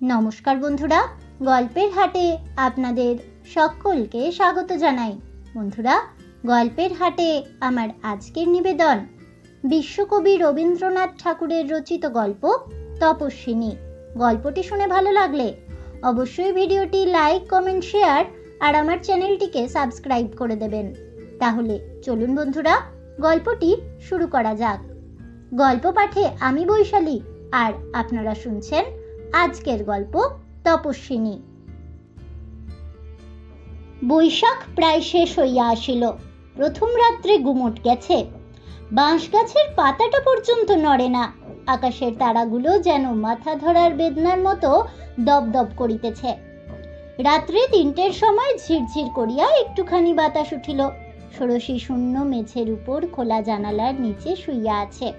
নমস্কার বন্ধুরা, গল্পের হাটে আপনাদের সকলকে স্বাগত জানাই। বন্ধুরা, গল্পের হাটে আমার আজকের নিবেদন বিশ্বকবি রবীন্দ্রনাথ ঠাকুরের রচিত গল্প তপস্বিনী। গল্পটি শুনে ভালো লাগলে অবশ্যই ভিডিওটি লাইক, কমেন্ট, শেয়ার আর আমার চ্যানেলটিকে সাবস্ক্রাইব করে দেবেন। তাহলে চলুন বন্ধুরা, গল্পটি শুরু করা যাক। গল্প পাঠে আমি বৈশালী, আর আপনারা শুনছেন আজকের গল্প তপস্বিনী। বৈশাখ প্রায় শেষ হইয়া আসিল। প্রথম রাত্রে গুমট গেছে। বাঁশ গাছের পাতাটা পর্যন্ত নড়ে না। আকাশের তারাগুলো যেন মাথা ধরার বেদনার মতো দপদপ করিতেছে। রাত্রে 3টের সময় ঝিরঝির করিয়া একটুখানি বাতাস উঠিল। ষোড়শী শূন্য মেঝের উপর খোলা জানালার নিচে শুইয়া আছে।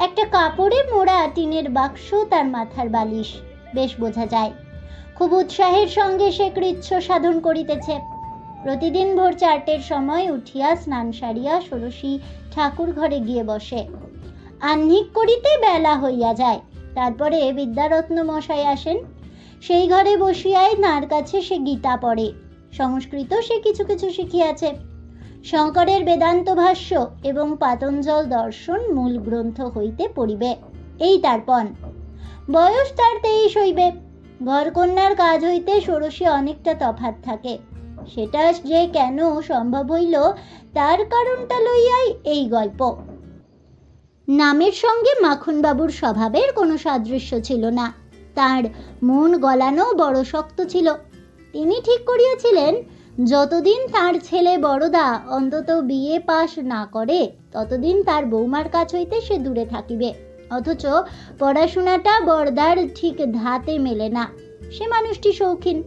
একটা কাপড়ে মোড়া টিনের বাক্স তার মাথার বালিশ, বেশ বোঝা যায়। খুব উৎসাহের সঙ্গে সে কৃচ্ছ সাধন করিতেছে। প্রতিদিন ভোর 4টের সময় উঠিয়া স্নান সারিয়া ষোড়শী ঠাকুর ঘরে গিয়ে বসে। আহ্নিক করিতে বেলা হইয়া যায়। তারপরে বিদ্যারত্ন মশাই আসেন। সেই ঘরে বসিয়াই তাঁর কাছে সে গীতা পড়ে। সংস্কৃত সে কিছু কিছু শিখিয়াছে। শঙ্করের বেদান্ত ভাষ্য এবং পাতঞ্জল দর্শন মূল গ্রন্থ হইতে পড়িবে, এই তার পণ। বয়স তার 23 হইবে। ঘরকন্যার কাজ হইতে ষোড়শী অনেকটা তফাৎ থাকে। সেটা যে কেন সম্ভব হইল তার কারণটা লইয়াই এই গল্প। নামের সঙ্গে মাখনবাবুর স্বভাবের কোনো সাদৃশ্য ছিল না। তার মন গলানো বড় শক্ত ছিল। তিনি ঠিক করিয়াছিলেন, যতদিন তার ছেলে বড়দা অন্তত বিয়ে পাশ না করে ততদিন তার বৌমার কাছ হইতে সে দূরে থাকিবে। অথচ পড়াশোনাটা বড়দার ঠিক ধাতে মেলে না। সে মানুষটি শৌখিন।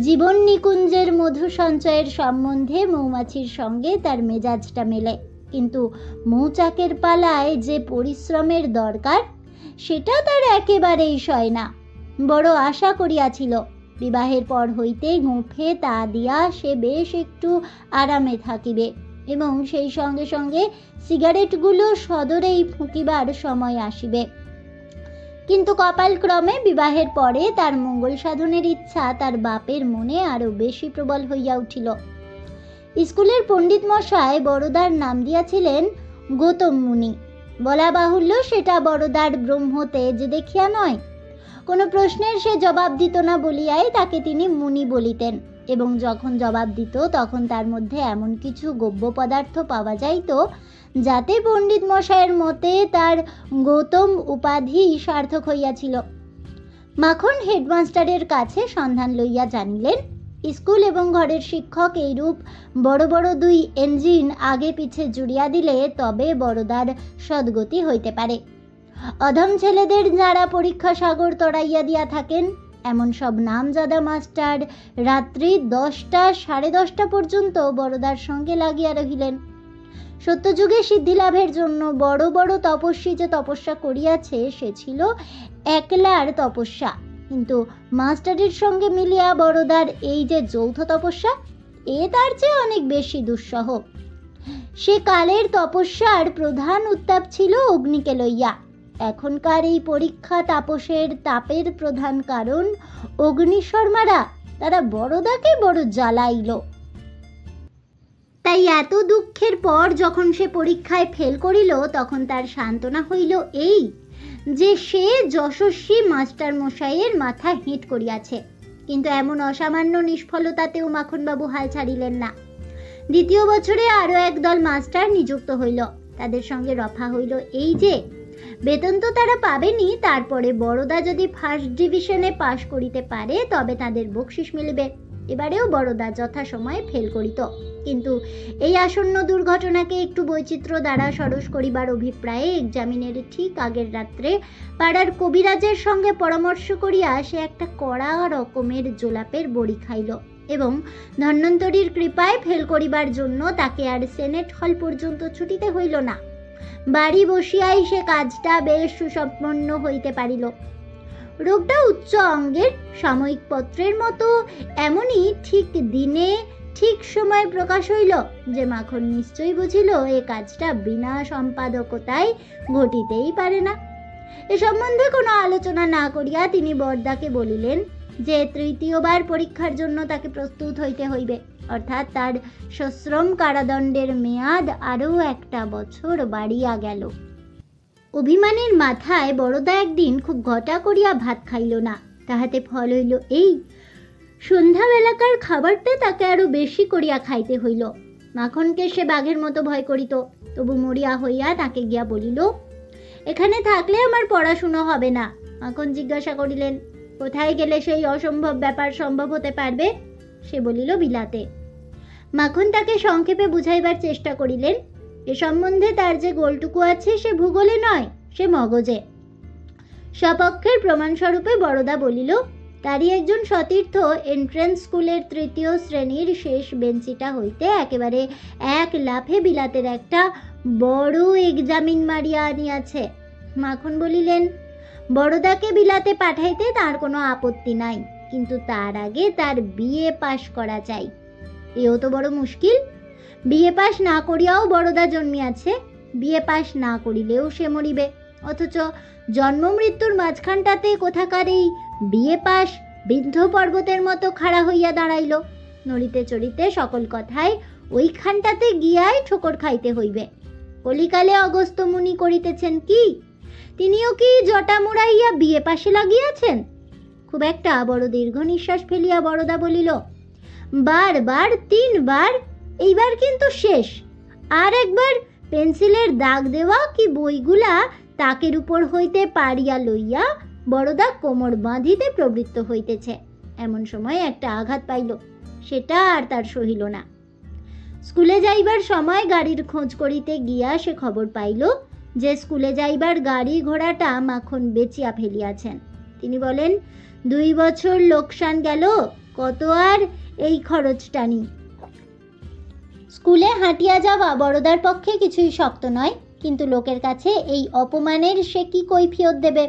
জীবন নিকুঞ্জের মধু সঞ্চয়ের সম্বন্ধে মৌমাছির সঙ্গে তার মেজাজটা মেলে, কিন্তু মৌচাকের পালায় যে পরিশ্রমের দরকার সেটা তার একেবারেই সয় না। বড় আশা করিয়াছিল, বিবাহের পর হইতে গোঁফে তা দিয়া সে বেশ একটু আরামে থাকিবে এবং সেই সঙ্গে সঙ্গে সিগারেটগুলো সদরেই ফুঁকিবার সময় আসিবে। কিন্তু কপালক্রমে বিবাহের পরে তার মঙ্গল সাধনের ইচ্ছা তার বাপের মনে আরো বেশি প্রবল হইয়া উঠিল। স্কুলের পণ্ডিত মশাই বড়দার নাম দিয়াছিলেন গৌতম মুনি। বলা বাহুল্য, সেটা বড়দার ব্রহ্মতেজ দেখিয়া নয়। কোনো প্রশ্নের সে জবাব দিত না বলিয়াই তাকে তিনি মুনি বলিতেন, এবং যখন জবাব দিত তখন তার মধ্যে এমন কিছু গব্য পদার্থ পাওয়া যাইত যাতে পণ্ডিত মশাইয়ের মতে তার গৌতম উপাধি সার্থক হইয়াছিল। মাখন হেডমাস্টারের কাছে সন্ধান লইয়া জানিলেন, স্কুল এবং ঘরের শিক্ষক এইরূপ বড় বড় 2 ইঞ্জিন আগে পিছে জুড়িয়া দিলে তবে বড়দার সদ্গতি হইতে পারে। অধম ছেলেদের যারা পরীক্ষা সাগর তরাইয়া দিয়া থাকেন, এমন সব নামজাদা মাস্টার রাত্রি 10টা, 10:30 পর্যন্ত বড়দার সঙ্গে লাগিয়া রহিলেন। সত্যযুগে সিদ্ধি লাভের জন্য বড় বড় তপস্বী যে তপস্যা করিয়াছে সে ছিল একলার তপস্যা, কিন্তু মাস্টারের সঙ্গে মিলিয়া বড়দার এই যে যৌথ তপস্যা, এ তার চেয়ে অনেক বেশি দুঃসহ। সে কালের তপস্যার প্রধান উত্তাপ ছিল অগ্নিকে লইয়া। এখনকার এই পরীক্ষা তাপসের তাপের প্রধান কারণ অগ্নিশর্মারা, তারা বড়দাকে বড় জ্বালাইল। তাই এত দুঃখের পর যখন সে পরীক্ষায় ফেল করিল তখন তার সান্ত্বনা হইল এই যে সে যশস্বী মাস্টার মশাইয়ের মাথা হেঁট করিয়াছে। কিন্তু এমন অসামান্য নিষ্ফলতাতেও মাখনবাবু হাল ছাড়িলেন না। 2য় বছরে আরো একদল মাস্টার নিযুক্ত হইল। তাদের সঙ্গে রফা হইল এই যে বেতন তো তারা পাবেনি, তারপরে বড়দা যদি ফার্স্ট ডিভিশনে পাশ করিতে পারে তবে তাদের বকশিস মিলিবে। এবারেও বড়দা যথাসময়ে ফেল করিত, কিন্তু এই আসন্ন দুর্ঘটনাকে একটু বৈচিত্র্য দ্বারা সরস করিবার অভিপ্রায়ে এক্সামিনের ঠিক আগের রাত্রে পাড়ার কবিরাজের সঙ্গে পরামর্শ করিয়া সে একটা কড়া রকমের জোলাপের বড়ি খাইল, এবং ধন্বন্তরীর কৃপায় ফেল করিবার জন্য তাকে আর সেনেট হল পর্যন্ত ছুটিতে হইল না। বাড়ি বসিয়াই সে কাজটা বেশ সুসম্পন্ন হইতে পারিল। রোগটা উচ্চ অঙ্গের, সাময়িক পত্রের মতো। এমনই ঠিক দিনে ঠিক সময় প্রকাশ হইল যে মাখন নিশ্চয়ই বুঝিল এ কাজটা বিনা সম্পাদকতায় ঘটিতেই পারে না। এ সম্বন্ধে কোনো আলোচনা না করিয়া তিনি বরদাকে বলিলেন যে তৃতীয়বার পরীক্ষার জন্য তাকে প্রস্তুত হইতে হইবে, অর্থাৎ তার সশ্রম কারাদণ্ডের মেয়াদ আরও 1 বছর বাড়িয়া গেল। অভিমানের মাথায় বড়দা একদিন খুব ঘটা করিয়া ভাত খাইল না। তাহাতে ফল হইল এই, সন্ধ্যাবেলাকার খাবারটা তাকে আরো বেশি করিয়া খাইতে হইল। মাখনকে সে বাঘের মতো ভয় করিত, তবু মরিয়া হইয়া তাকে গিয়া বলিল, এখানে থাকলে আমার পড়াশুনো হবে না। মাখন জিজ্ঞাসা করিলেন, কোথায় গেলে সেই অসম্ভব ব্যাপার সম্ভব হতে পারবে? সে বলিল, বিলাতে। মাখন তাকে সংক্ষেপে বুঝাইবার চেষ্টা করিলেন, এ সম্বন্ধে তার যে গোলটুকু আছে সে ভূগোলে নয়, সে মগজে। সপক্ষের প্রমাণস্বরূপে বড়দা বলিল, তারই একজন সতীর্থ এন্ট্রেন্স স্কুলের 3য় শ্রেণীর শেষ বেঞ্চিটা হইতে একেবারে 1 লাফে বিলাতের একটা বড় এক্সামিন মারিয়া আনিয়াছে। মাখন বলিলেন, বড়দাকে বিলাতে পাঠাইতে তার কোনো আপত্তি নাই, কিন্তু তার আগে তার বিএ পাশ করা চাই। এও তো বড় মুশকিল। বিএ পাশ না করিয়াও বড়দা জন্মিয়াছে, বিএ পাশ না করিলেও সে মরিবে, অথচ জন্ম মৃত্যুর মাঝখানটাতে কোথাকার এই বিএ পাশ বৃদ্ধ পর্বতের মতো খাড়া হইয়া দাঁড়াইল। নড়িতে চড়িতে সকল কথায় ওইখানটাতে গিয়াই ঠোকর খাইতে হইবে। কলিকালে অগস্ত্য মুনি করিতেছেন কি? তিনিও কি জটা মুড়াইয়া বিএ পাশে লাগিয়াছেন? খুব একটা বড় দীর্ঘ নিঃশ্বাস ফেলিয়া বড়দা বলিল, বারবার 3 বার, এইবার কিন্তু শেষ। আর একবার পেন্সিলের দাগ দেওয়া কি বইগুলা তাকের উপর হইতে পাড়িয়া লইয়া বড়দা কোমর বাঁধিতে প্রবৃত্ত হইতেছে। এমন সময় একটা আঘাত পাইল, সেটা আর তার সহিল না। স্কুলে যাইবার সময় গাড়ির খোঁজ করিতে গিয়া সে খবর পাইল যে স্কুলে যাইবার গাড়ি ঘোড়াটা মাখন বেচিয়া ফেলিয়াছেন। তিনি বলেন, 2 বছর লোকসান গেল, কত আর এই খরচ টানি। স্কুলে হাঁটিয়া যাওয়া বড়দার পক্ষে কিছুই শক্ত নয়, কিন্তু লোকের কাছে এই অপমানের সে কি কৈফিয়ত দেবে?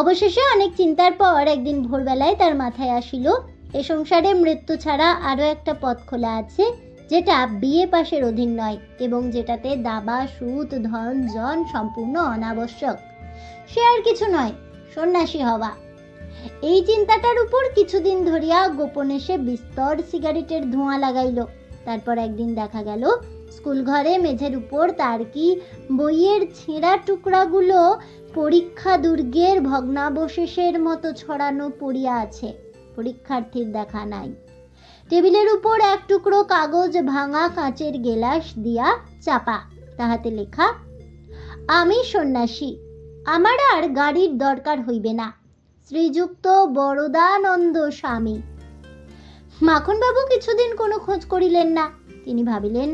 অবশেষে অনেক চিন্তার পর একদিন ভোরবেলায় তার মাথায় আসিল, এ সংসারে মৃত্যু ছাড়া আরও একটা পথ খোলা আছে, যেটা বিএ পাশের অধীন নয় এবং যেটাতে দাবা সুদ ধন জন সম্পূর্ণ অনাবশ্যক। সে আর কিছু নয়, সন্ন্যাসী হওয়া। এই চিন্তাটার উপর কিছুদিন ধরিয়া গোপনে সে বিস্তর সিগারেটের ধোঁয়া লাগাইল। তারপর একদিন দেখা গেল স্কুল ঘরে মেঝের উপর তার কি বইয়ের ছেঁড়া টুকরাগুলো পরীক্ষা দুর্গের ভগ্নাবশেষের মতো ছড়ানো পড়িয়া আছে। পরীক্ষার্থীর দেখা নাই। টেবিলের উপর 1 টুকরো কাগজ ভাঙা কাঁচের গেলাস দিয়া চাপা, তাহাতে লেখা, আমি সন্ন্যাসী, আমার আর গাড়ির দরকার হইবে না, শ্রীযুক্ত বরদানন্দ স্বামী। মাখনবাবু কিছুদিন কোনো খোঁজ করিলেন না। তিনি ভাবিলেন,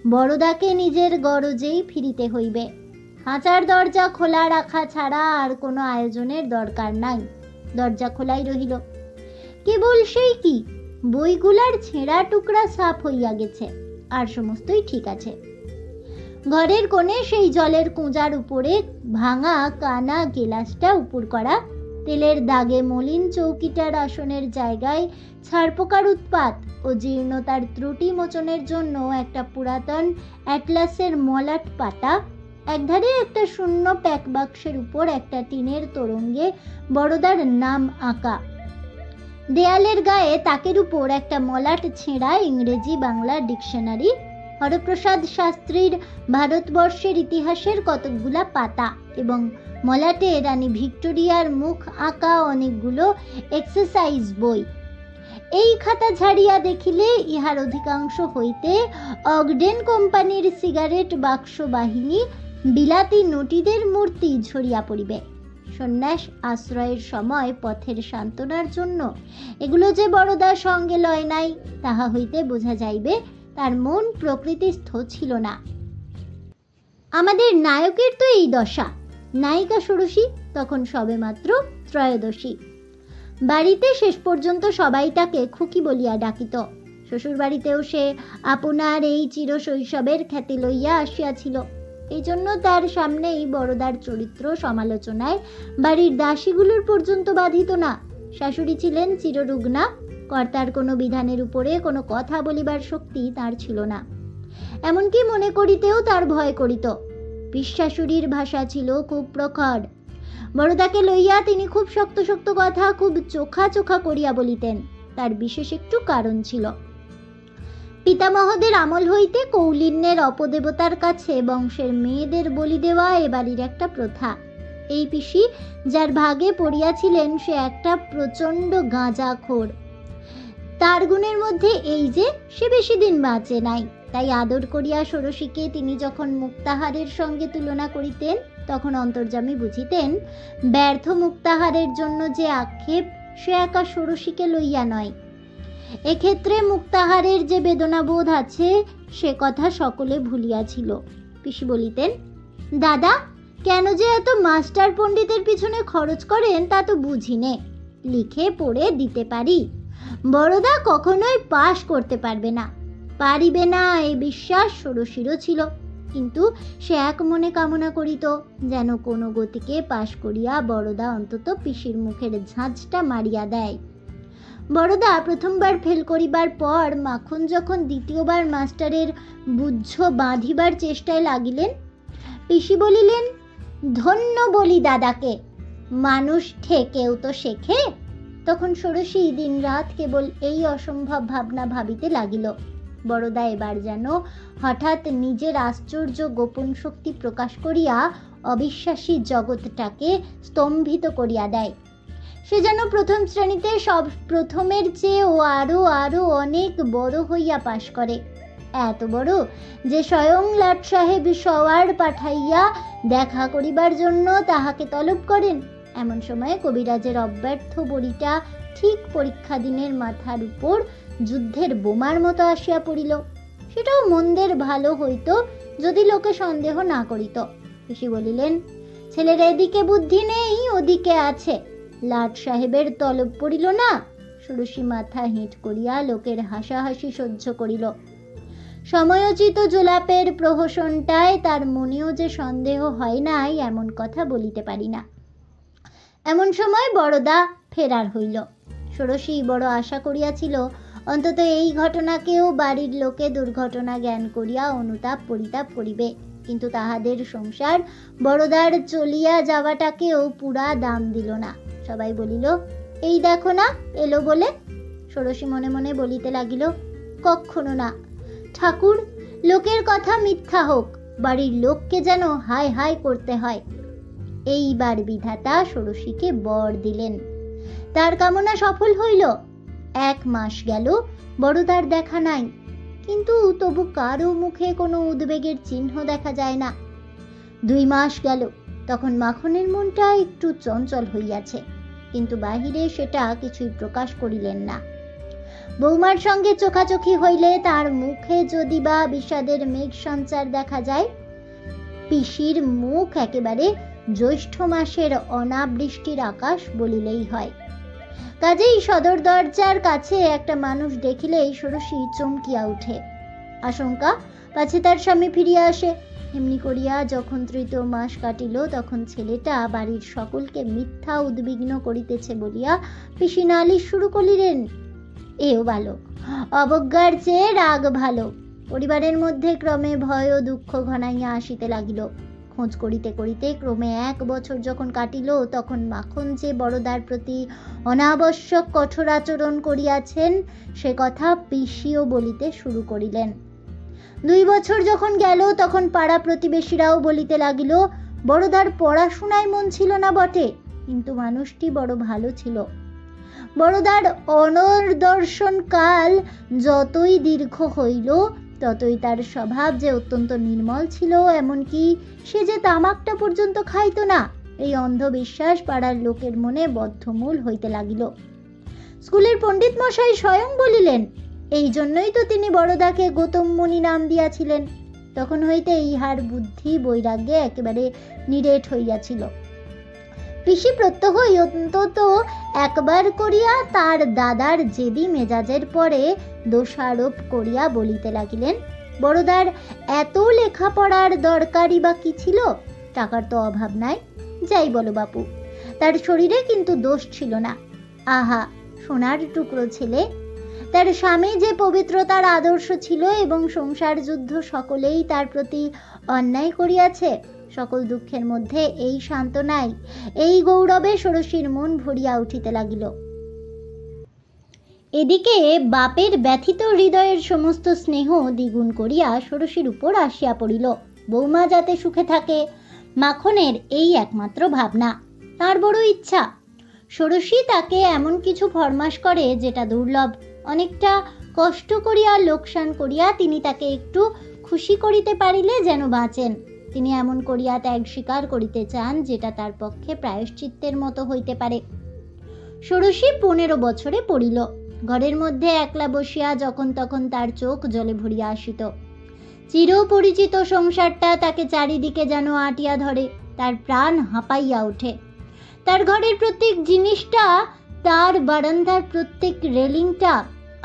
বড়দাকে নিজের গরজেই ফিরিতে হইবে। খাঁচার দরজা খোলা রাখা ছাড়া আর কোনো আয়োজনের দরকার নাই। দরজা খোলাই রহিল। কেবল সেই কি, বইগুলার ছেঁড়া টুকরা সাফ হইয়া গেছে, আর সমস্তই ঠিক আছে। ঘরের কোণে সেই জলের কুঁজার উপরে ভাঙা কানা গেলাসটা উপুর করা, তেলের দাগে মলিন চৌকিটার আসনের জায়গায় ছারপোকার উৎপাত ও জীর্ণতার ত্রুটি মোচনের জন্য একটা পুরাতন অ্যাটলাসের মলাট পাতা, একধারে একটা শূন্য প্যাক বাক্সের উপর একটা টিনের তোরঙ্গে বড়দার নাম আঁকা, দেয়ালের গায়ে তাকের উপর একটা মলাট ছেঁড়া ইংরেজি বাংলা ডিকশনারি, হরপ্রসাদ শাস্ত্রীর ভারতবর্ষের ইতিহাসের কতকগুলা পাতা এবং মলাটে রানী ভিক্টোরিয়ার মুখ আঁকা অনেকগুলো এক্সারসাইজ বই। এই খাতা ঝাড়িয়া দেখিলে ইহার অধিকাংশ হইতে অগডেন কোম্পানির সিগারেট বাক্স বাহিনী বিলাতি নটিদের মূর্তি ঝরিয়া পড়িবে। সন্ন্যাস আশ্রয়ের সময় পথের সান্ত্বনার জন্য এগুলো যে বড়দার সঙ্গে লয় নাই, তাহা হইতে বোঝা যাইবে তার মন প্রকৃতিস্থ ছিল না। আমাদের নায়কের তো এই দশা। নায়িকা ষোড়শী তখন সবেমাত্র ত্রয়োদশী। বাড়িতে শেষ পর্যন্ত সবাই তাকে খুকি বলিয়া ডাকিত। শ্বশুর বাড়িতেও সে আপনার এই চিরশৈশবের খ্যাতি লইয়া আসিয়াছিল। এই জন্য তার সামনেই বড়দার চরিত্র সমালোচনায় বাড়ির দাসীগুলোর পর্যন্ত বাধিত না। শাশুড়ি ছিলেন চিররুগ্না, কর্তার কোনো বিধানের উপরে কোনো কথা বলিবার শক্তি তার ছিল না। এমনকি মনে করিতেও তার ভয় করিত। পিসশাশুড়ির ভাষা ছিল খুব প্রখর। বড়দাকে লইয়া তিনি খুব শক্ত শক্ত কথা খুব চোখা চোখা করিয়া বলিতেন। তার বিশেষ একটু কারণ ছিল। পিতামহদের আমল হইতে কৌলিন্যের অপদেবতার কাছে বংশের মেয়েদের বলি দেওয়া এ বাড়ির একটা প্রথা। এই পিসি যার ভাগে পড়িয়াছিলেন সে একটা প্রচণ্ড গাঁজাখোর। তার গুণের মধ্যে এই যে সে বেশি দিন বাঁচে নাই, তাই আদর করিয়া ষোড়শীকে তিনি যখন মুক্তাহারের সঙ্গে তুলনা করিতেন তখন অন্তর্যামী বুঝিতেন ব্যর্থ মুক্তাহারের জন্য যে আক্ষেপ সে একা ষোড়শীকে লইয়া নয়। এক্ষেত্রে মুক্তাহারের যে বেদনাবোধ আছে সে কথা সকলে ভুলিয়াছিল। পিসি বলিতেন, দাদা কেন যে এত মাস্টার পণ্ডিতের পিছনে খরচ করেন তা তো বুঝি নে, লিখে পড়ে দিতে পারি, বড়দা কখনোই পাশ করতে পারবে না, পারিবে না এই বিশ্বাস ষোড়শীরও ছিল। কিন্তু সে এক মনে কামনা করিত যেন কোনো গতিকে পাশ করিয়া বড়দা অন্তত পিসির মুখের ঝাঁঝটা মারিয়া দেয়। বড়দা প্রথমবার ফেল করিবার পর মাখন যখন দ্বিতীয়বার মাস্টারের বুঝ বাঁধিবার চেষ্টায় লাগিলেন, পিসি বলিলেন, ধন্য বলি দাদাকে, মানুষ ঠেকেও তো শেখে। তখন ষোড়শী দিন রাত কেবল এই অসম্ভব ভাবনা ভাবিতে লাগিল। বড়দা এবার যেন হঠাৎ নিজের আশ্চর্য গোপন শক্তি প্রকাশ করিয়া অবিশ্বাসী জগৎটাকে স্তম্ভিত করিয়া দেয়। সে যেন প্রথম শ্রেণীতে সব প্রথমের চেয়েও আরো আরো অনেক বড় হইয়া পাশ করে, এত বড় যে স্বয়ং লাট সাহেব সওয়ার পাঠাইয়া দেখা করিবার জন্য তাহাকে তলব করেন। এমন সময়ে কবিরাজের অব্যর্থ বড়িটা ঠিক পরীক্ষা দিনের মাথার উপর যুদ্ধের বোমার মতো আসিয়া পড়িল। সেটাও মন্দের ভালো হইত যদি লোকে সন্দেহ না করিত। পিসি বলিলেন, ছেলের এদিকে বুদ্ধি নেই ওদিকে আছে, লাট সাহেবের তলব পড়িল না। ষোড়শী মাথা হিট করিয়া লোকের হাসাহাসি সহ্য করিল। সময়োচিত জোলাপের প্রহসনটায় তার মনেও যে সন্দেহ হয় নাই এমন কথা বলিতে পারি না। এমন সময় বড়দা ফেরার হইল। ষোড়শী বড় আশা করিয়াছিল অন্তত এই ঘটনাকেও বাড়ির লোকে দুর্ঘটনা জ্ঞান করিয়া অনুতাপ পরিতাপ করিবে, কিন্তু তাহাদের সংসার বড়দার চলিয়া যাওয়াটাকেও পুরা দাম দিল না। সবাই বলিল, এই দেখো না এলো বলে। ষোড়শী মনে মনে বলিতে লাগিল, কখনো না ঠাকুর, লোকের কথা মিথ্যা হোক, বাড়ির লোককে যেন হায় হায় করতে হয়। এইবার বিধাতা ষোড়শীকে বর দিলেন। তার কামনা সফল হইল। 1 মাস গেল, বড়দার দেখা নাই, কিন্তু তবু কারো মুখে কোনো উদ্বেগের চিহ্ন দেখা যায় না। 2 মাস গেল, তখন মাখনের মনটা একটু চঞ্চল হইয়াছে, কিন্তু বাহিরে সেটা কিছুই প্রকাশ করিলেন না। বৌমার সঙ্গে চোখাচোখি হইলে তার মুখে যদি বা বিষাদের মেঘ সঞ্চার দেখা যায়। পিসির মুখ একেবারে জ্যৈষ্ঠ মাসের অনাবৃষ্টির আকাশ বলিলেই হয়। কাজেই সদর দরজার কাছে একটা মানুষ দেখিলেই ষোড়শী চমকিয়া উঠে। আশঙ্কা পাছে তার স্বামী ফিরিয়া আসে। এমনি করিয়া যখন 3য় মাস কাটিল তখন ছেলেটা বাড়ির সকলকে মিথ্যা উদ্বিগ্ন করিতেছে বলিয়া পিসি নালিশ শুরু করিলেন। এও ভালো, অবজ্ঞার চেয়ে রাগ ভালো। পরিবারের মধ্যে ক্রমে ভয় ও দুঃখ ঘনাইয়া আসিতে লাগিল। খোঁজ করিতে করিতে ক্রমে 1 বছর যখন কাটিল তখন মাখন যে বড়দার প্রতি অনাবশ্যক কঠোর আচরণ করিয়াছেন সে কথা পিসিও বলিতে শুরু করিলেন। 2 বছর যখন গেল তখন পাড়া প্রতিবেশীরাও বলিতে লাগিল, বড়দার পড়াশোনায় মন ছিল না বটে, কিন্তু মানুষটি বড় ভালো ছিল। বড়দার অনর্দর্শন কাল যতই দীর্ঘ হইল ততই তার স্বভাব যে অত্যন্ত নির্মল ছিল, এমনকি সে যে তামাকটা পর্যন্ত খাইত না, এই অন্ধবিশ্বাস পাড়ার লোকের মনে বদ্ধমূল হইতে লাগিল। স্কুলের পণ্ডিত মশাই স্বয়ং বলিলেন, এই জন্যই তো তিনি বড়দাকে গৌতম মুনি নাম দিয়াছিলেন। তখন হইতে ইহার বুদ্ধি বৈরাগ্যে একেবারে নিরেট হইয়াছিল। পিসি প্রত্যহই অন্তত একবার করিয়া তার দাদার জেদি মেজাজের পরে দোষারোপ করিয়া বলিতে লাগিলেন, বড়দার এত লেখাপড়ার দরকারই বা কি ছিল? টাকার তো অভাব নাই, যাই বলো বাপু, তার শরীরে কিন্তু দোষ ছিল না। আহা, সোনার টুকরো ছেলে। তার স্বামী যে পবিত্রতার আদর্শ ছিল এবং সংসার যুদ্ধ সকলেই তার প্রতি অন্যায় করিয়াছে, সকল দুঃখের মধ্যে এই সান্ত্বনায়, এই গৌরবে ষোড়শীর মন ভরিয়া উঠিতে লাগিল। এদিকে বাপের ব্যথিত হৃদয়ের সমস্ত স্নেহ দ্বিগুণ করিয়া ষোড়শীর উপর আসিয়া পড়িল। বৌমা যাতে সুখে থাকে, মাখনের এই একমাত্র ভাবনা। তার বড় ইচ্ছা ষোড়শী তাকে এমন কিছু ফরমাস করে যেটা দুর্লভ। অনেকটা কষ্ট করিয়া লোকসান করিয়া তিনি তাকে একটু খুশি করিতে পারিলে যেন বাঁচেন। তিনি এমন করিয়া ত্যাগ স্বীকার করিতে চান যেটা তার পক্ষে প্রায়শ্চিত্তের মতো হইতে পারে। ষোড়শী 15 বছরে পড়িল। ঘরের মধ্যে একলা বসিয়া যখন তখন তার চোখ জলে ভরিয়া আসিত। চিরপরিচিত সংসারটা তাকে চারিদিকে যেন আটিয়া ধরে। তার প্রাণ হাঁপাইয়া ওঠে। তার ঘরের প্রত্যেক জিনিসটা, তার বারান্দার প্রত্যেক রেলিংটা,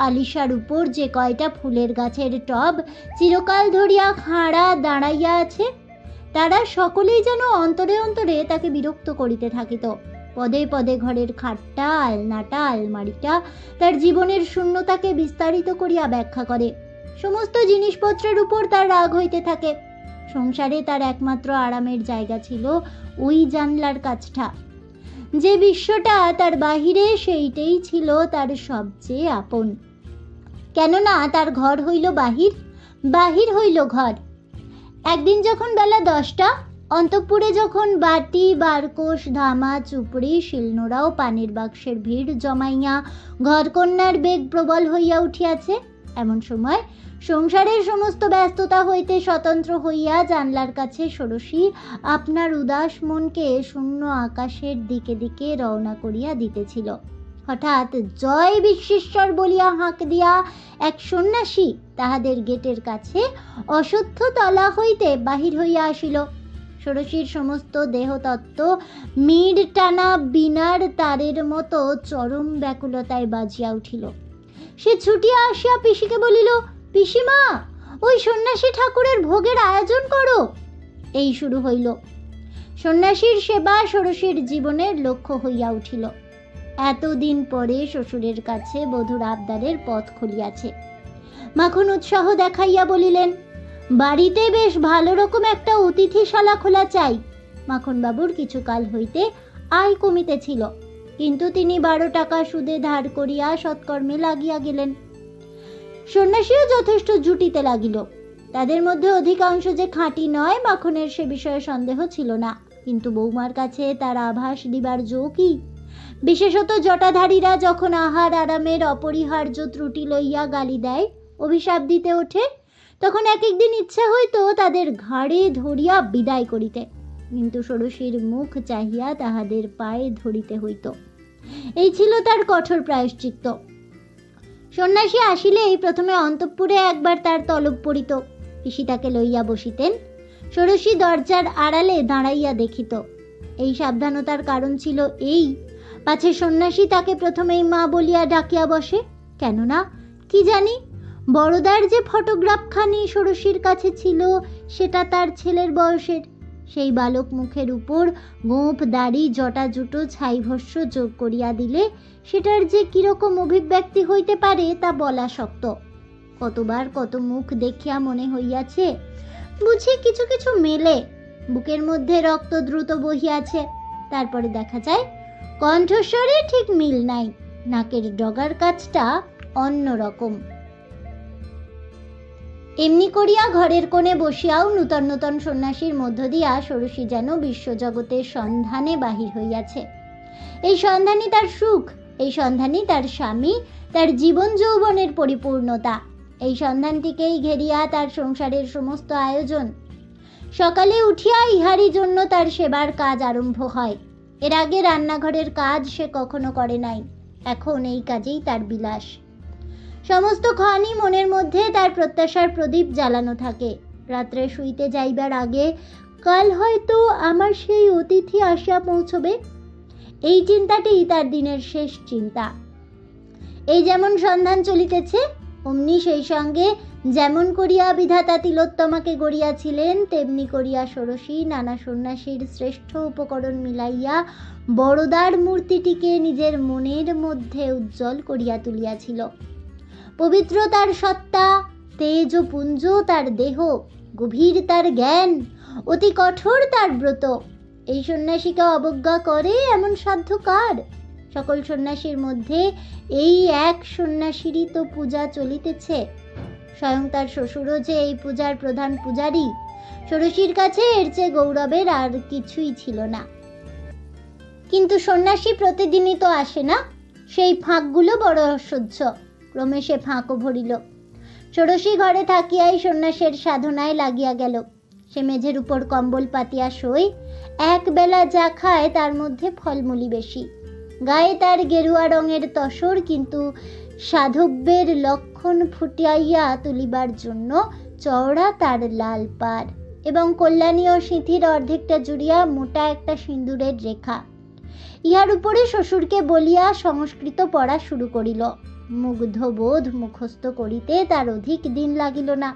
আলিশার উপর যে কয়টা ফুলের গাছের টব চিরকাল ধরিয়া খাড়া দাঁড়াইয়া আছে, তারা সকলেই যেন অন্তরে অন্তরে তাকে বিরক্ত করিতে থাকিত। পদে পদে ঘরের খাটটা, আলনাটা, আলমারিটা তার জীবনের শূন্যতাকে বিস্তারিত করিয়া ব্যাখ্যা করে। সমস্ত জিনিসপত্রের উপর তার রাগ হইতে থাকে। সংসারে তার একমাত্র আরামের জায়গা ছিল ওই জানলার কাছটা। যে বিশ্বটা তার বাহিরে, সেইটাই ছিল তার সবচেয়ে আপন। কেননা তার ঘর হইল বাহির, বাহির হইল ঘর। একদিন যখন বেলা 10টা, অন্তঃপুরে যখন বাটি, বারকোষ, ধামা, চুপড়ি, শিলনোড়া ও পানির বাক্সের ভিড় জমাইয়া ঘরকন্যার বেগ প্রবল হইয়া উঠিয়াছে, এমন সময় সংসারের সমস্ত ব্যস্ততা হইতে স্বতন্ত্র হইয়া জানলার কাছে ষোড়শী আপনার উদাস মনকে শূন্য আকাশের দিকে দিকে রওনা করিয়া দিতেছিল। হঠাৎ জয় বিশ্বেশ্বর বলিয়া হাঁক দিয়া এক সন্ন্যাসী তাহাদের গেটের কাছে অশ্বত্থ তলা হইতে বাহির হইয়া আসিল। ষোড়শীর সমস্ত দেহতত্ত্ব মিড় টানা বিনার তারের মতো চরম ব্যাকুলতায় বাজিয়া উঠিল। সে ছুটিয়া আসিয়া পিসিকে বলিল, পিসিমা, ওই সন্ন্যাসী ঠাকুরের ভোগের আয়োজন করো। এই শুরু হইল। সন্ন্যাসীর সেবা ষোড়শীর জীবনের লক্ষ্য হইয়া উঠিল। এতদিন পরে শ্বশুরের কাছে বধূর আবদারের পথ খুলিয়াছে। মাখন উৎসাহ দেখাইয়া বলিলেন, বাড়িতে বেশ ভালো রকম একটা অতিথিশালা খোলা চাই। মাখনবাবুর কিছুকাল হইতে আয় কমিতেছিল, কিন্তু তিনি 12 টাকা সুদে ধার করিয়া সৎকর্মে লাগিয়া গেলেন। সন্ন্যাসীও যথেষ্ট জুটিতে লাগিল। তাদের মধ্যে অধিকাংশ যে খাঁটি নয়, মাখনের সে বিষয়ে সন্দেহ ছিল না, কিন্তু বৌমার কাছে তার আভাস দিবার জো কি? বিশেষত জটাধারীরা যখন আহার আরামের অপরিহার্য ত্রুটি লইয়া গালি দেয়, অভিশাপ দিতে ওঠে, তখন এক একদিন ইচ্ছা হইত তাদের ঘাড়ে ধরিয়া বিদায় করিতে, কিন্তু ষোড়শীর মুখ চাহিয়া তাহাদের পায়ে ধরিতে হইত। এই ছিল তার কঠোর প্রায়শ্চিত্ত। সন্ন্যাসী আসিলেই প্রথমে অন্তঃপুরে একবার তার তলব পড়িত। পিসি তাকে লইয়া বসিতেন। ষোড়শী দরজার আড়ালে দাঁড়াইয়া দেখিত। এই সাবধানতার কারণ ছিল এই, পাছে সন্ন্যাসী তাকে প্রথমেই মা বলিয়া ডাকিয়া বসে। কেননা কি জানি, বড়দার যে ফটোগ্রাফখানি ষোড়শীর কাছে ছিল, সেটা তার ছেলের বয়সের। সেই বালক মুখের উপর গোঁফ, দাড়ি, জটা জুটো, ছাইভস্য যোগ করিয়া দিলে সেটার যে কিরকম অভিব্যক্তি হইতে পারে তা বলা শক্ত। কতবার কত মুখ দেখিয়া মনে হইয়াছে, বুঝি কিছু কিছু মেলে। বুকের মধ্যে রক্ত দ্রুত বহিয়াছে, তারপরে দেখা যায় কণ্ঠস্বরে ঠিক মিল নাই, নাকের ডগার কাছটা অন্যরকম। এমনি করিয়া ঘরের কোণে বসিয়াও নূতন নূতন সন্ন্যাসীর মধ্য দিয়া ষোড়শী যেন বিশ্বজগতের সন্ধানে বাহির হইয়াছে। এই সন্ধানই তার সুখ, এই সন্ধানই তার স্বামী, তার জীবন যৌবনের পরিপূর্ণতা। এই সন্ধানটিকেই ঘেরিয়া তার সংসারের সমস্ত আয়োজন। সকালে উঠিয়া ইহারই জন্য তার সেবার কাজ আরম্ভ হয়। এর আগে রান্নাঘরের কাজ সে কখনো করে নাই, এখন এই কাজেই তার বিলাস। সমস্ত ক্ষণই মনের মধ্যে তার প্রত্যাশার প্রদীপ জ্বালানো থাকে। রাত্রে শুইতে যাইবার আগে কাল হয়তো আমার সেই অতিথি আসিয়া পৌঁছবে, এই চিন্তাটি তার দিনের শেষ চিন্তা। এই যেমন সন্ধান চলিতেছে, অমনি সেই সঙ্গে যেমন করিয়া বিধাতা তিলোত্তমাকে গড়িয়াছিলেন, তেমনি করিয়া ষোড়শী নানা সন্ন্যাসীর শ্রেষ্ঠ উপকরণ মিলাইয়া বড়দার মূর্তিটিকে নিজের মনের মধ্যে উজ্জ্বল করিয়া তুলিয়াছিল। পবিত্র তার সত্তা, তেজ ও পুঞ্জ তার দেহ, গভীর তার জ্ঞান, অতি কঠোর তার ব্রত। এই সন্ন্যাসীকে অবজ্ঞা করে এমন সাধ্য কার? সকল সন্ন্যাসীর মধ্যে এই এক সন্ন্যাসীরই তো পূজা চলিতেছে। স্বয়ং তার শ্বশুরও যে এই পূজার প্রধান পূজারী। ষোড়শীর কাছে এর চেয়ে গৌরবের আর কিছুই ছিল না। কিন্তু সন্ন্যাসী প্রতিদিনই তো আসে না, সেই ফাঁকগুলো বড় অসহ্য। ক্রমে সে ফাঁকও ভরিল। ষোড়শী ঘরে থাকিয়াই সন্ন্যাসের সাধনায় লাগিয়া গেল। সে মেঝের উপর কম্বল পাতিয়া শোয়, এক বেলা যা খায় তার মধ্যে ফলমূলি বেশি। গায়ে তার গেরুয়া রঙের তসর, কিন্তু সাধব্যের লক্ষণ ফুটাইয়া তুলিবার জন্য চওড়া তার লাল পাড়, এবং কল্যাণী ও সিঁথির অর্ধেকটা জুড়িয়া মোটা একটা সিঁদুরের রেখা। ইহার উপরে শ্বশুরকে বলিয়া সংস্কৃত পড়া শুরু করিল। মুগ্ধবোধ মুখস্থ করিতে তার অধিক দিন লাগিল না।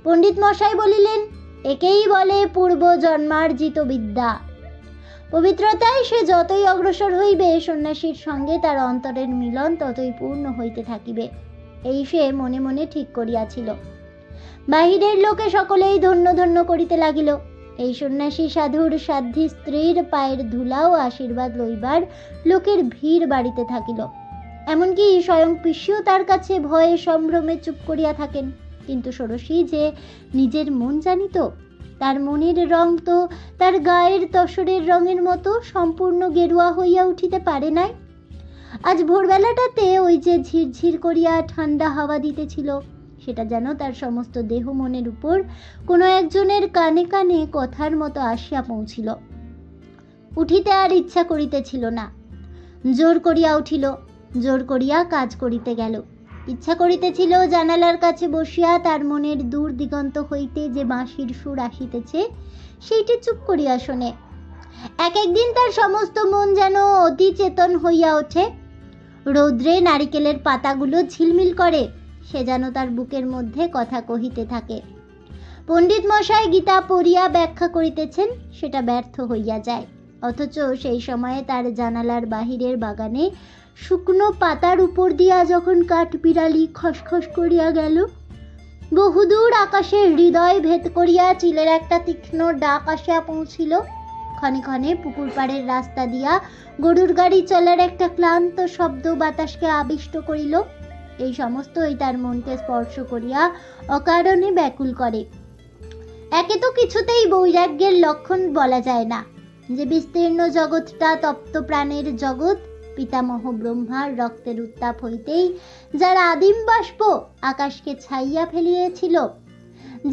পণ্ডিত মশাই বলিলেন, একেই বলে পূর্ব জন্মার্জিত বিদ্যা। পবিত্রতায় সে যতই অগ্রসর হইবে, সন্ন্যাসীর সঙ্গে তার অন্তরের মিলন ততই পূর্ণ হইতে থাকিবে, এই সে মনে মনে ঠিক করিয়াছিল। বাহিরের লোকে সকলেই ধন্য ধন্য করিতে লাগিল। এই সন্ন্যাসী সাধুর সাধ্বী স্ত্রীর পায়ের ধুলা ও আশীর্বাদ লইবার লোকের ভিড় বাড়িতে থাকিল। এমনকি স্বয়ং পিসিও তার কাছে ভয়ে সম্ভ্রমে চুপ করিয়া থাকেন। কিন্তু ষোড়শী যে নিজের মন জানিত, তার মনের রং তো তার গায়ের তসরের রঙের মতো সম্পূর্ণ গেরুয়া হইয়া উঠিতে পারে নাই। আজ ভোরবেলাটাতে ওই যে ঝিরঝির করিয়া ঠান্ডা হাওয়া দিতেছিল, সেটা যেন তার সমস্ত দেহ মনের উপর কোনো একজনের কানে কানে কথার মতো আসিয়া পৌঁছিল। উঠিতে আর ইচ্ছা করিতেছিল না। জোর করিয়া উঠিল, জোর করিয়া কাজ করিতে গেল। ইচ্ছা করিতেছিল জানালার কাছে বসিয়া তার মনের দূর দিগন্ত হইতে যে বাঁশির সুর আসিতেছে সেইটি চুপ করিয়া শোনে। এক একদিন তার সমস্ত মন যেন অতি চেতন হইয়া ওঠে। রৌদ্রে নারিকেলের পাতাগুলো ঝিলমিল করে, সে যেন তার বুকের মধ্যে কথা কহিতে থাকে। পণ্ডিত মশাই গীতা পড়িয়া ব্যাখ্যা করিতেছেন, সেটা ব্যর্থ হইয়া যায়। অথচ সেই সময়ে তার জানালার বাহিরের বাগানে শুকনো পাতার উপর দিয়া যখন কাঠবিড়ালি খসখস করিয়া গেল, বহুদূর আকাশে হৃদয় ভেদ করিয়া চিলের একটা তীক্ষ্ণ ডাক আসিয়া পৌঁছিল। ক্ষণে ক্ষণে পুকুর পাড়ের রাস্তা দিয়া গরুর গাড়ি চলার একটা ক্লান্ত শব্দ বাতাসকে আবিষ্ট করিল। এই সমস্তই তার মনকে স্পর্শ করিয়া অকারণে ব্যাকুল করে। একে তো কিছুতেই বৈরাগ্যের লক্ষণ বলা যায় না, যে বিস্তীর্ণ জগৎটা তপ্ত প্রাণের জগৎ, পিতামহ ব্রহ্মার রক্তের উত্তাপ হইতেই যার আদিম বাষ্প আকাশকে ছাইয়া ফেলিয়েছিল,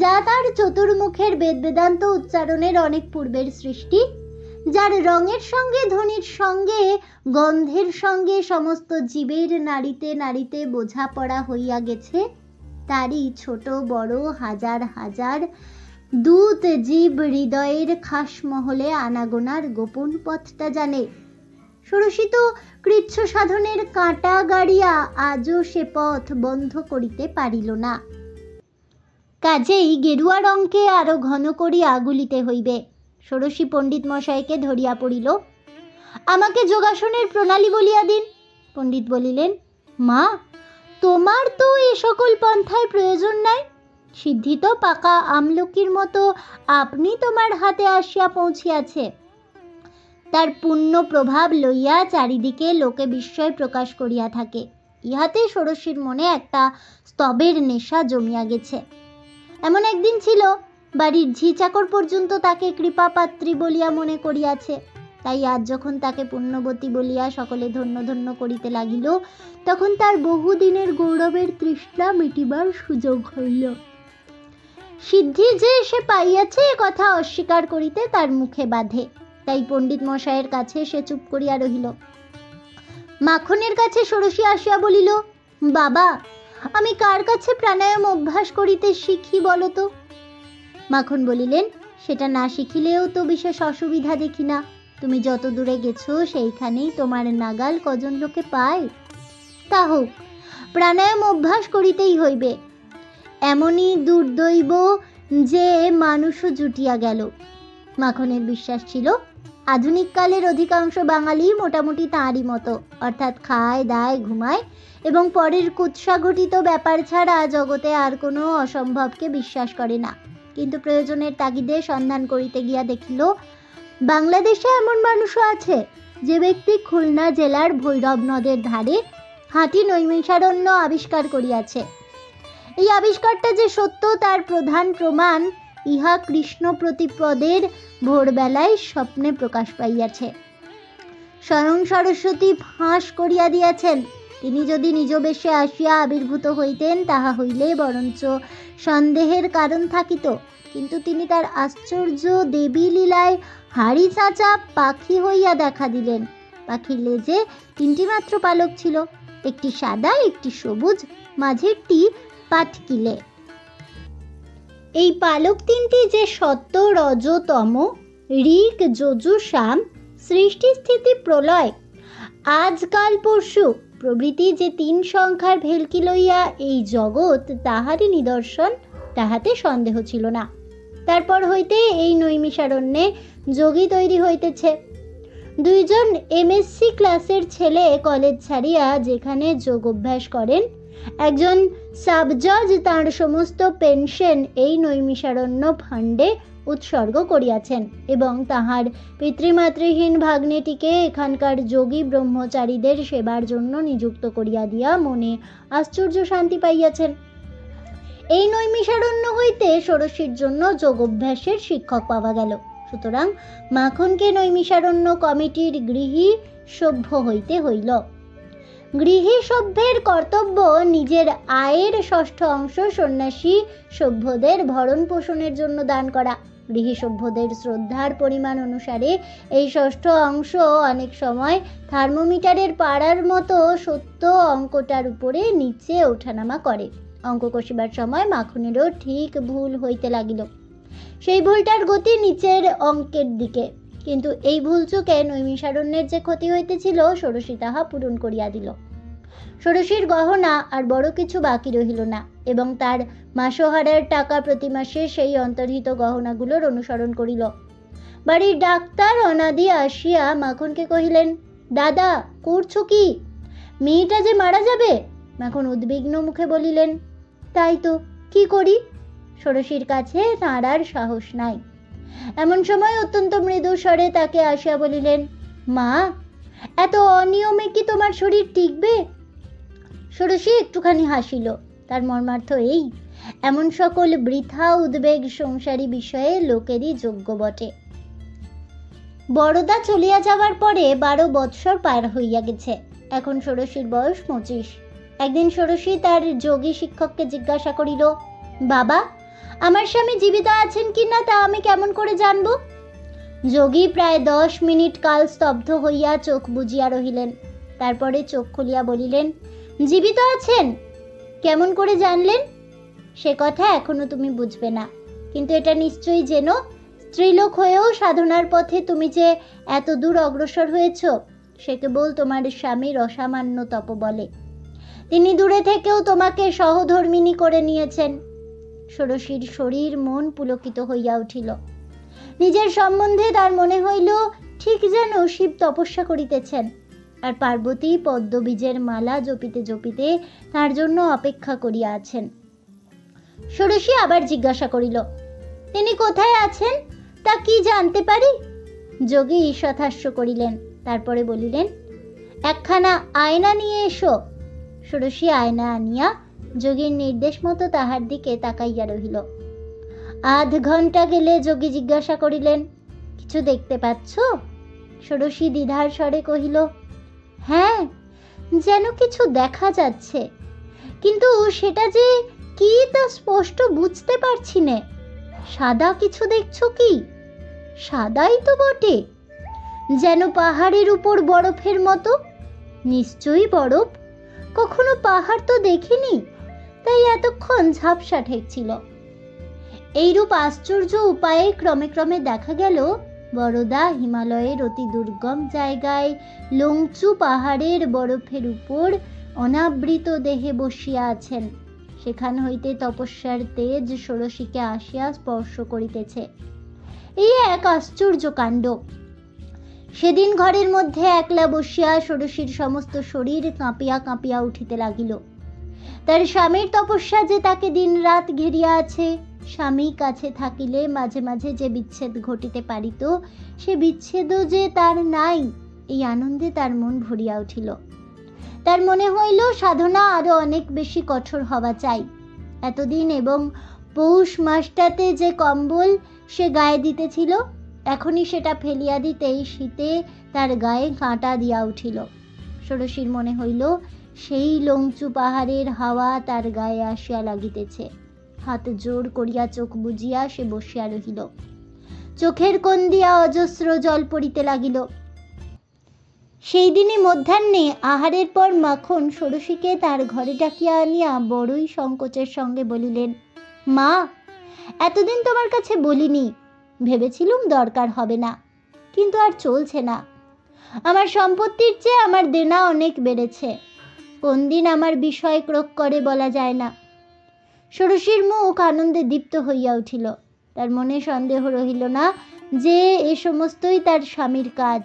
যা তার চতুর্মুখের বেদ বেদান্ত উচ্চারণের অনেক পূর্বের সৃষ্টি, যার রঙের সঙ্গে ধ্বনির সঙ্গে গন্ধের সঙ্গে সমস্ত জীবের নাড়িতে নাড়িতে বোঝাপড়া হইয়া গেছে, তারই ছোট বড় হাজার হাজার দূত জীব হৃদয়ের খাস মহলে আনাগোনার গোপন পথটা জানে। ষোড়শী তো কৃচ্ছ সাধনের কাঁটা গাড়িয়া আজও সে পথ বন্ধ করিতে পারিল না। কাজেই গেরুয়া রঙকে আরো ঘন করিয়া গুলিতে হইবে। ষোড়শী পণ্ডিত মশাইকে ধরিয়া পড়িল। আমাকে যোগাসনের প্রণালী বলিয়া দিন। পণ্ডিত বলিলেন, মা, তোমার তো এ সকল পন্থায় প্রয়োজন নাই। সিদ্ধি তো পাকা আমলকির মতো আপনি তোমার হাতে আসিয়া পৌঁছিয়াছে। তার পূর্ণ প্রভাব লইয়া চারিদিকে লোকে বিস্ময় প্রকাশ করিয়া থাকে। ইহাতে ষোড়শীর মনে একটা স্তবের নেশা জমিয়া গেছে। এমন একদিন ছিল, বাড়ির ঝি চাকর পর্যন্ত তাকে কৃপাপাত্রী বলিয়া মনে করিয়াছে। তাই আজ যখন তাকে পুণ্যবতী বলিয়া সকলে ধন্য ধন্য করিতে লাগিল, তখন তার বহুদিনের গৌরবের তৃষ্ণা মিটিবার সুযোগ হইল। সিদ্ধি যে সে পাইয়াছে এ কথা অস্বীকার করিতে তার মুখে বাধে। তাই পণ্ডিত মশাইয়ের কাছে সে চুপ করিয়া রহিল। মাখনের কাছে ষোড়শী আসিয়া বলিল, বাবা, আমি কার কাছে প্রাণায়াম অভ্যাস করিতে শিখি বলো তো? মাখন বলিলেন, সেটা না শিখিলেও তো বিশেষ অসুবিধা দেখি না। তুমি যত দূরে গেছো সেইখানেই তোমার নাগাল কজন লোকে পায়। তা হোক, প্রাণায়াম অভ্যাস করিতেই হইবে। এমনই দুর্দৈব যে মানুষও জুটিয়া গেল। মাখনের বিশ্বাস ছিল, আধুনিক কালের অধিকাংশ বাঙালি মোটামুটি তাঁরই মতো, অর্থাৎ খায় দায় ঘুমায় এবং পরের কুৎসা ঘটিত ব্যাপার ছাড়া জগতে আর কোনো অসম্ভবকে বিশ্বাস করে না। কিন্তু প্রয়োজনের তাগিদে সন্ধান করিতে গিয়া দেখিল বাংলাদেশে এমন মানুষও আছে যে ব্যক্তি খুলনা জেলার ভৈরব নদের ধারে হাতি নৈমিষারণ্য আবিষ্কার করিয়াছে। এই আবিষ্কারটা যে সত্য তার প্রধান প্রমাণ ইহা কৃষ্ণ প্রতিপদের ভোরবেলায় স্বপ্নে প্রকাশ পাইয়াছে। স্বয়ং সরস্বতী ফাঁস করিয়া দিয়াছেন। তিনি যদি নিজ বেশে আসিয়া আবির্ভূত হইতেন তাহা হইলে বরঞ্চ সন্দেহের কারণ থাকিত, কিন্তু তিনি তার আশ্চর্য দেবী লীলায় হাড়ি চাঁচা পাখি হইয়া দেখা দিলেন। পাখির লেজে 3টি মাত্র পালক ছিল, একটি সাদা, একটি সবুজ, মাঝেরটি পাটকিলে। এই পালক 3টি যে সত্য, রজ, তম, ঋক, যজু, সাম, সৃষ্টি, স্থিতি, প্রলয়, আজকাল পরশু প্রভৃতি যে 3 সংখ্যার ভেলকি লইয়া এই জগৎ, তাহারই নিদর্শন, তাহাতে সন্দেহ ছিল না। তারপর হইতে এই নৈমিষারণ্যে যোগী তৈরি হইতেছে। 2 জন MSc ক্লাসের ছেলে কলেজ ছাড়িয়া যেখানে যোগ অভ্যাস করেন, একজন সাবজজ তাঁর সমস্ত পেনশন এই নৈমিষারণ্য ফান্ডে উৎসর্গ করিয়াছেন এবং তাহার পিতৃমাতৃহীন ভাগ্নেটিকে এখানকার যোগী ব্রহ্মচারীদের সেবার জন্য নিযুক্ত করিয়া দিয়া মনে আশ্চর্য শান্তি পাইয়াছেন। এই নৈমিষারণ্য হইতে ষোড়শীর জন্য যোগ অভ্যাসের শিক্ষক পাওয়া গেল। সুতরাং মাখনকে নৈমিষারণ্য কমিটির গৃহী সভ্য হইতে হইল। গৃহী সভ্যের কর্তব্য নিজের আয়ের 6ষ্ঠ অংশ সন্ন্যাসী সভ্যদের ভরণ পোষণের জন্য দান করা। গৃহী সভ্যদের শ্রদ্ধার পরিমাণ অনুসারে এই 6ষ্ঠ অংশ অনেক সময় থার্মোমিটারের পাড়ার মতো সত্য অঙ্কটার উপরে নিচে ওঠানামা করে। অঙ্ক কষিবার সময় মাখনেরও ঠিক ভুল হইতে লাগিল। সেই ভুলটার গতি নিচের অঙ্কের দিকে, কিন্তু এই ভুল চুকে নৈমিষারণ্যের যে ক্ষতি হইতেছিল ষোড়শী তাহা পূরণ করিয়া দিল। ষোড়শীর গহনা আর বড় কিছু বাকি রহিল না এবং তার মাসোহারার টাকা প্রতি মাসে সেই অন্তর্হিত গহনাগুলোর অনুসরণ করিল। বাড়ির ডাক্তার অনাদি আসিয়া মাখনকে কহিলেন, দাদা করছো কি? মেয়েটা যে মারা যাবে। মাখন উদ্বিগ্ন মুখে বলিলেন, তাই তো, কি করি? ষোড়শীর কাছে তাঁর আর সাহস নাই। এমন সময় অত্যন্ত মৃদু স্বরে তাকে আসিয়া বলিলেন, মা, এত অনিয়মে কি তোমার শরীর টিকবে? ষোড়শী একটুখানি হাসিল। তার মর্মার্থ এই, এমন সকল বৃথা উদ্বেগ সংসারী বিষয়ে লোকেরই যোগ্য বটে। বড়দা চলিয়া যাওয়ার পরে 12 বৎসর পার হইয়া গেছে। এখন ষোড়শীর বয়স 25। একদিন ষোড়শী তার যোগী শিক্ষককে জিজ্ঞাসা করিল, বাবা, আমার স্বামী জীবিত আছেন কিনা তা আমি কেমন করে জানব? যোগী প্রায় 10 মিনিট কাল স্তব্ধ হইয়া চোখ বুজিয়া রহিলেন। তারপরে চোখ খুলিয়া বলিলেন, জীবিত আছেন? কেমন করে জানলেন? সে কথা এখনো তুমি বুঝবে না, কিন্তু এটা নিশ্চয়ই জেনো, স্ত্রীলোক হয়েও সাধনার পথে তুমি যে এত দূর অগ্রসর হয়েছ সে কেবল তোমার স্বামীর অসামান্য তপবলে। তিনি দূরে থেকেও তোমাকে সহধর্মিণী করে নিয়েছেন। ষোড়শীর শরীর মন পুলকিত হইয়া উঠিল। নিজের সম্বন্ধে তার মনে হইল ঠিক যেন শিব তপস্যা করিতেছেন আর পার্বতী পদ্মবীজের মালা জপিতে জপিতে তার জন্য অপেক্ষা করিয়া আছেন। ষোড়শী আবার জিজ্ঞাসা করিল, তিনি কোথায় আছেন তা কি জানতে পারি? যোগী ঈষৎহাস্য করিলেন। তারপরে বলিলেন, একখানা আয়না নিয়ে এসো। ষোড়শী আয়না আনিয়া যোগীর নির্দেশ মতো তাহার দিকে তাকাইয়া রহিল। আধ ঘন্টা গেলে যোগী জিজ্ঞাসা করিলেন, কিছু দেখতে পাচ্ছ? ষোড়শী দ্বিধার স্বরে কহিল, হ্যাঁ, যেন কিছু দেখা যাচ্ছে, কিন্তু সেটা যে কি তা স্পষ্ট বুঝতে পারছি নে। সাদা কিছু দেখছো কি? সাদাই তো বটে, যেন পাহাড়ের উপর বরফের মতো। নিশ্চয়ই বরফ, কখনো পাহাড় তো দেখিনি, তাই এতক্ষণ ঝাপসা ঠেকছিল। এইরূপ আশ্চর্য উপায়ে ক্রমে ক্রমে দেখা গেল বরদা হিমালয়ের অতি দুর্গম জায়গায় লংচু পাহাড়ের বরফের উপর অনাবৃত দেহে বসিয়া আছেন। সেখান হইতে তপস্যার তেজ ষোড়শীকে আসিয়া স্পর্শ করিতেছে। এই এক আশ্চর্য কাণ্ড। সেদিন ঘরের মধ্যে একলা বসিয়া ষোড়শীর সমস্ত শরীর কাঁপিয়া কাঁপিয়া উঠিতে লাগিল। তার স্বামীর তপস্যা যে তাকে দিনরাত ঘেরিয়া আছে, স্বামী কাছে থাকিলে মাঝে মাঝে যে বিচ্ছেদ ঘটিতে পারিত, সে বিচ্ছেদও যে তার নাই, এই আনন্দে তার মন ভরিয়া উঠিল। তার মনে হইল সাধনা আরো অনেক বেশি কঠোর হওয়া চাই। এতদিন এবং পৌষ মাসটাতে যে কম্বল সে গায়ে দিতেছিল, এখনই সেটা ফেলিয়া দিতেই শীতে তার গায়ে কাঁটা দিয়া উঠিল। ষোড়শীর মনে হইল সেই লংচু পাহাড়ের হাওয়া তার গায়ে আসিয়া লাগিতেছে। হাত জোর করিয়া চোখ বুজিয়া সে বসিয়া রহিল। চোখের কোণ দিয়া অজস্র জল পড়িতে লাগিল। সেই দিনই মধ্যাহ্নে আহারের পর মাখন ষোড়শীকে তার ঘরে ডাকিয়া আনিয়া বড়ই সংকোচের সঙ্গে বলিলেন, মা, এতদিন তোমার কাছে বলিনি, ভেবেছিলুম দরকার হবে না, কিন্তু আর চলছে না। আমার সম্পত্তির চেয়ে আমার দেনা অনেক বেড়েছে। কোন দিন আমার বিষয় ক্রোক করে বলা যায় না। ষোড়শীর মুখ আনন্দে দীপ্ত হইয়া উঠিল। তার মনে সন্দেহ রহিল না যে এ সমস্তই তার স্বামীর কাজ।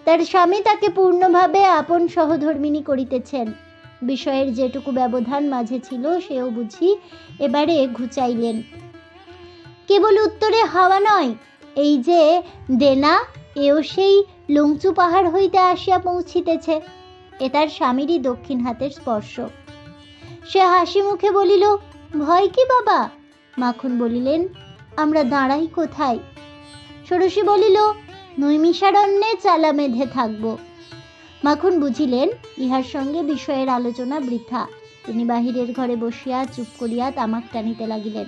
তার স্বামী তাকে পূর্ণভাবে আপন সহধর্মিণী করিতেছেন। বিষয়ের যেটুকু ব্যবধান মাঝে ছিল সেও বুঝি এবারে ঘুচাইলেন। কেবল উত্তরে হাওয়া নয়, এই যে দেনা, এও সেই লংচু পাহাড় হইতে আসিয়া পৌঁছিতেছে। এ তার স্বামীরই দক্ষিণ হাতের স্পর্শ। সে হাসি মুখে বলিল, ভয় কি বাবা? মাখন বলিলেন, আমরা দাঁড়াই কোথায়? ষোড়শী বলিল, নৈমিষারণ্যে চালা মেধে থাকব। মাখন বুঝিলেন ইহার সঙ্গে বিষয়ের আলোচনা বৃথা। তিনি বাহিরের ঘরে বসিয়া চুপ করিয়া তামাক টানিতে লাগিলেন।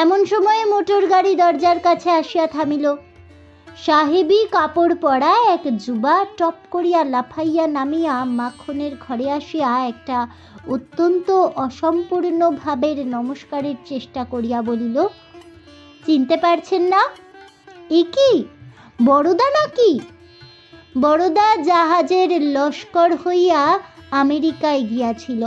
এমন সময়ে মোটর গাড়ি দরজার কাছে আসিয়া থামিল। সাহেবী কাপড় পরা এক যুবা টপ করিয়া লাফাইয়া নামিয়া মাখনের ঘরে আসিয়া একটা অত্যন্ত অসম্পূর্ণ ভাবের নমস্কারের চেষ্টা করিয়া বলিল, চিনতে পারছেন না? এ কি বড়দা নাকি? বড়দা জাহাজের লস্কর হইয়া আমেরিকায় গিয়াছিল।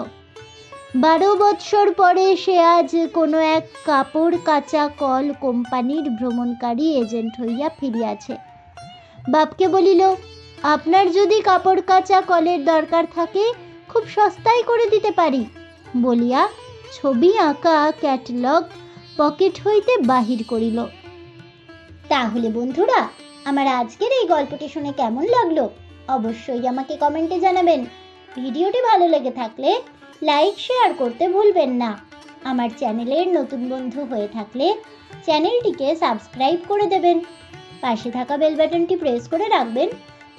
12 বৎসর পরে সে আজ কোনো এক কাপড় কাঁচা কল কোম্পানির ভ্রমণকারী এজেন্ট হইয়া ফিরিয়াছে। বাপকে বলিল, আপনার যদি কাপড় কাঁচা কলের দরকার থাকে খুব সস্তায় করে দিতে পারি, বলিয়া ছবি আঁকা ক্যাটালগ পকেট হইতে বাহির করিল। তাহলে বন্ধুরা, আমার আজকের এই গল্পটি শুনে কেমন লাগলো অবশ্যই আমাকে কমেন্টে জানাবেন। ভিডিওটি ভালো লেগে থাকলে লাইক শেয়ার করতে ভুলবেন না। আমার চ্যানেলের নতুন বন্ধু হয়ে থাকলে চ্যানেলটিকে সাবস্ক্রাইব করে দেবেন। পাশে থাকা বেল বাটনটি প্রেস করে রাখবেন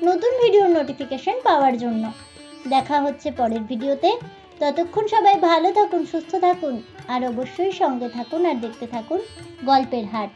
নতুন ভিডিওর নোটিফিকেশন পাওয়ার জন্য। দেখা হচ্ছে পরের ভিডিওতে। ততক্ষণ সবাই ভালো থাকুন, সুস্থ থাকুন, আর অবশ্যই সঙ্গে থাকুন আর দেখতে থাকুন গল্পের হাট।